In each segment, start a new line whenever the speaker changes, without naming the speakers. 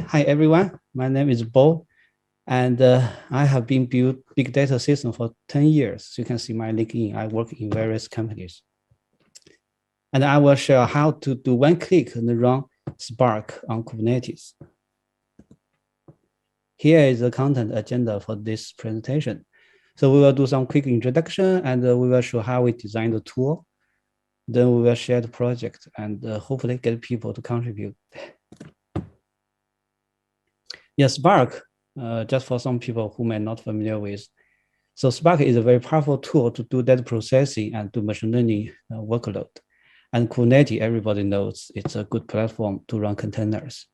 Hi everyone. My name is Bo, and I have been built big data system for 10 years. So you can see my LinkedIn. I work in various companies, and I will share how to do one click and run Spark on Kubernetes. Here is the content agenda for this presentation. So we will do some quick introduction, and we will show how we design the tool. Then we will share the project and hopefully get people to contribute. Yeah, Spark, just for some people who may not familiar with. So Spark is a very powerful tool to do data processing and do machine learning workload. And Kubernetes, everybody knows it's a good platform to run containers.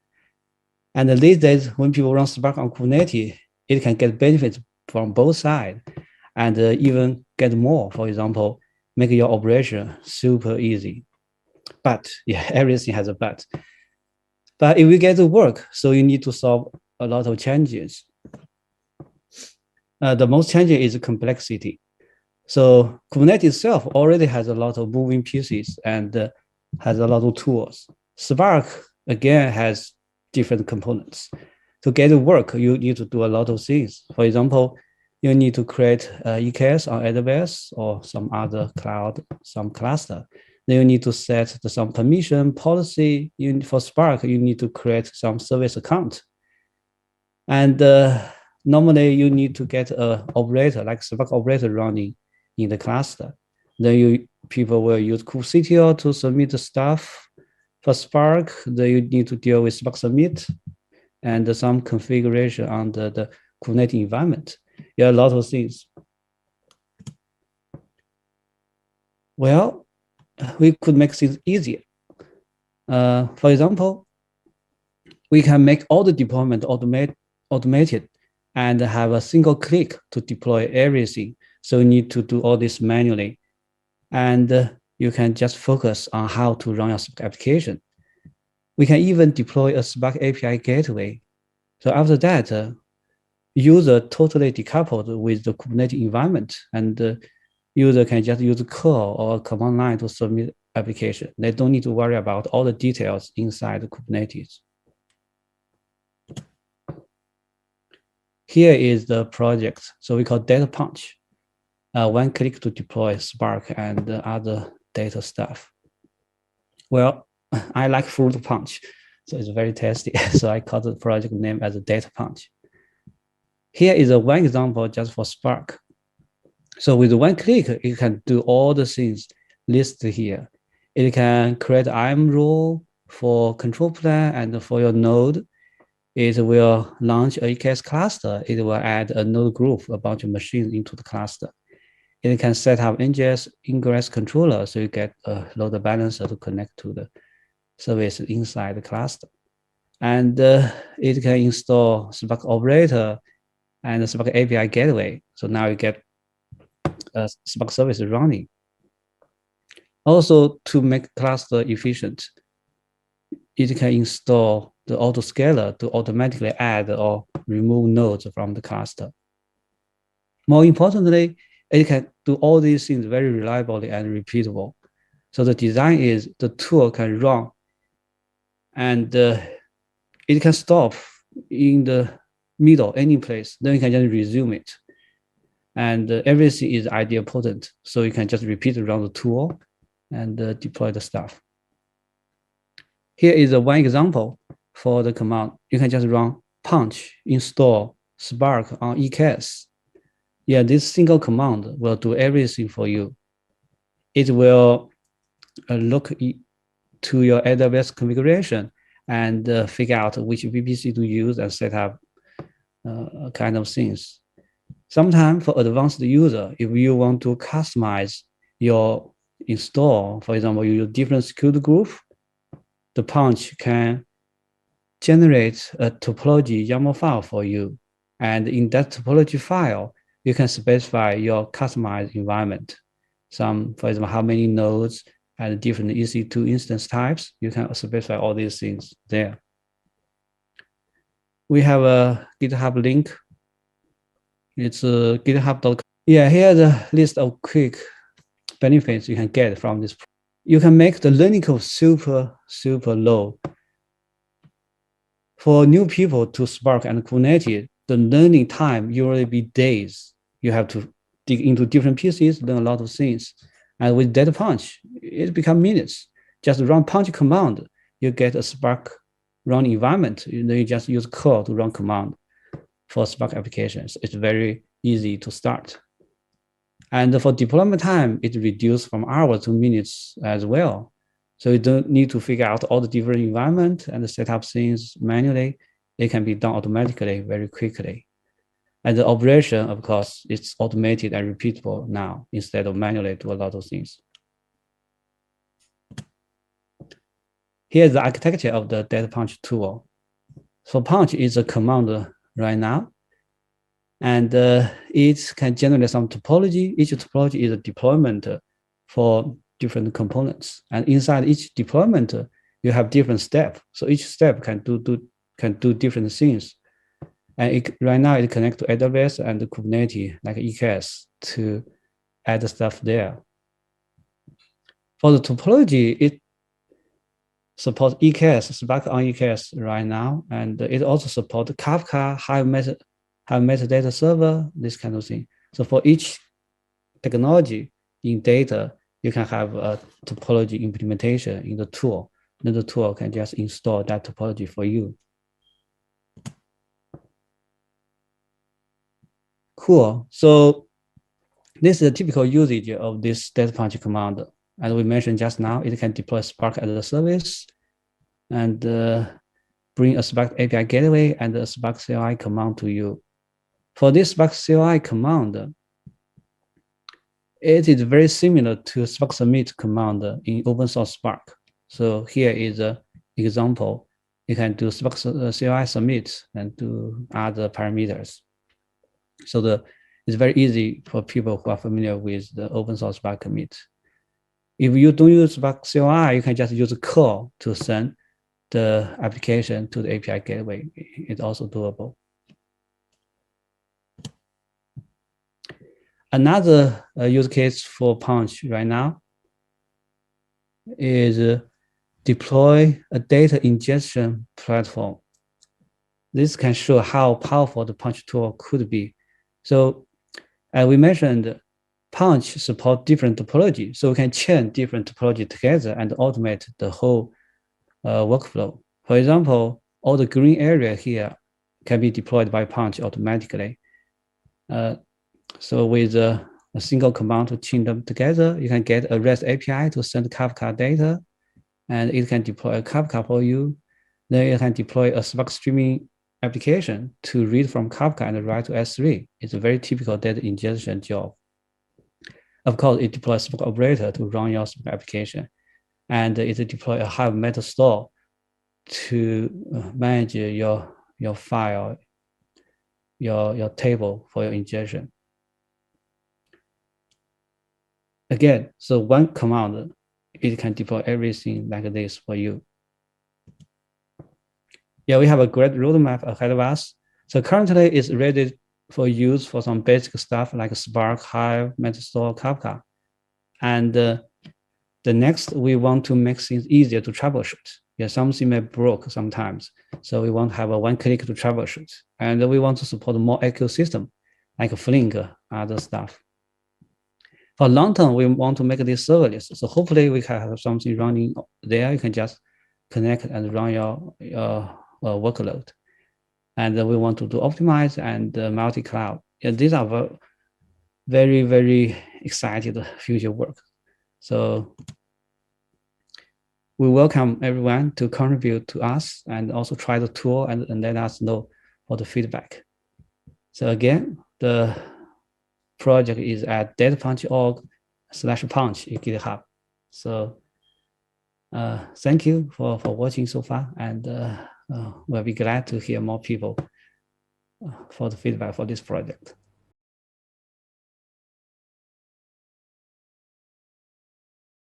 And these days, when people run Spark on Kubernetes, it can get benefits from both sides and even get more. For example, make your operation super easy. But yeah, everything has a but. But if we get to work, so you need to solve a lot of challenges. The most challenging is complexity. So Kubernetes itself already has a lot of moving pieces and has a lot of tools. Spark, again, has different components. To get it work, you need to do a lot of things. For example, you need to create EKS on AWS or some other cloud, some cluster. Then you need to set some permission policy. For Spark, you need to create some service account. And normally you need to get an operator, like Spark operator running in the cluster. Then people will use kubectl to submit the stuff for Spark. Then you need to deal with Spark submit and some configuration under the Kubernetes environment. Yeah, a lot of things. Well, we could make things easier. For example, we can make all the deployment automated and have a single click to deploy everything. So you need to do all this manually. And you can just focus on how to run your Spark application. We can even deploy a Spark API gateway. So after that, user totally decoupled with the Kubernetes environment, and user can just use a curl or a command line to submit application. They don't need to worry about all the details inside the Kubernetes. Here is the project. So we call Data Punch. One click to deploy Spark and other data stuff. Well, I like fruit punch, so it's very tasty. So I call the project name as a Data Punch. Here is one example just for Spark. So with one click, you can do all the things listed here. It can create IAM rule for control plan and for your node. It will launch a EKS cluster. It will add a node group, a bunch of machines into the cluster. It can set up ingest ingress controller, so you get a load balancer to connect to the service inside the cluster. And it can install Spark operator and Spark API gateway. So now you get a Spark service running. Also, to make cluster efficient, it can install the autoscaler to automatically add or remove nodes from the cluster. More importantly, it can do all these things very reliably and repeatable. So the design is the tool can run and it can stop in the middle, any place. Then you can just resume it. And everything is idempotent. So you can just repeat around the tool and deploy the stuff. Here is one example for the command. You can just run punch install Spark on EKS. Yeah, this single command will do everything for you. It will look to your AWS configuration and figure out which VPC to use and set up kind of things. Sometimes for advanced user, if you want to customize your install, for example, you use different security group, the punch can generate a topology YAML file for you. And in that topology file, you can specify your customized environment. For example, how many nodes and different EC2 instance types, you can specify all these things there. We have a GitHub link. It's github.com. Yeah, here's a list of quick benefits you can get from this. You can make the learning curve super, super low. For new people to Spark and Kubernetes, the learning time usually be days. You have to dig into different pieces, learn a lot of things. And with data punch, it becomes minutes. Just run punch command, you get a Spark run environment. You just use curl to run command for Spark applications. It's very easy to start. And for deployment time, it reduced from hours to minutes as well. So you don't need to figure out all the different environment and set up things manually. It can be done automatically very quickly. And the operation, of course, it's automated and repeatable now instead of manually do a lot of things. Here's the architecture of the data punch tool. So punch is a command right now. And it can generate some topology. Each topology is a deployment for different components. And inside each deployment, you have different steps. So each step can do different things. And right now it connects to AWS and Kubernetes, like EKS, to add stuff there. For the topology, it supports EKS, Spark on EKS right now. And it also supports Kafka, high metadata server, this kind of thing. So for each technology in data, you can have a topology implementation in the tool. Then the tool can just install that topology for you. Cool. So this is a typical usage of this data punch command. As we mentioned just now, it can deploy Spark as a service and bring a Spark API gateway and a Spark CLI command to you. For this Spark CLI command, it is very similar to Spark submit command in open source Spark. So here is an example. You can do Spark CLI submit and do other parameters. So it's very easy for people who are familiar with the open source Spark commit. If you don't use Spark CLI, you can just use a curl to send the application to the API gateway. It's also doable. Another use case for Punch right now is deploy a data ingestion platform. This can show how powerful the Punch tool could be. So as we mentioned, Punch supports different topology. So we can chain different topology together and automate the whole workflow. For example, all the green area here can be deployed by Punch automatically. So with a single command to chain them together, you can get a REST API to send Kafka data, and it can deploy a Kafka for you. Then you can deploy a Spark streaming application to read from Kafka and write to S3. It's a very typical data ingestion job. Of course, it deploys Spark operator to run your Spark application, and it deploys a Hive meta store to manage your file, your table for your ingestion. Again, so one command, it can deploy everything like this for you. Yeah, we have a great roadmap ahead of us. So currently it's ready for use for some basic stuff like Spark, Hive, Metastore, Kafka. And the next, we want to make things easier to troubleshoot. Yeah, something may broke sometimes. So we want to have a one-click to troubleshoot. And we want to support more ecosystem like Flink, other stuff. For long term, we want to make this serverless. So hopefully we can have something running there. You can just connect and run your workload. And we want to do optimize and multi-cloud. Yeah, these are very, very excited future work. So we welcome everyone to contribute to us and also try the tool and let us know for the feedback. So again, the project is at datapunch.org/punch in GitHub. So thank you for watching so far, and we'll be glad to hear more people for the feedback for this project.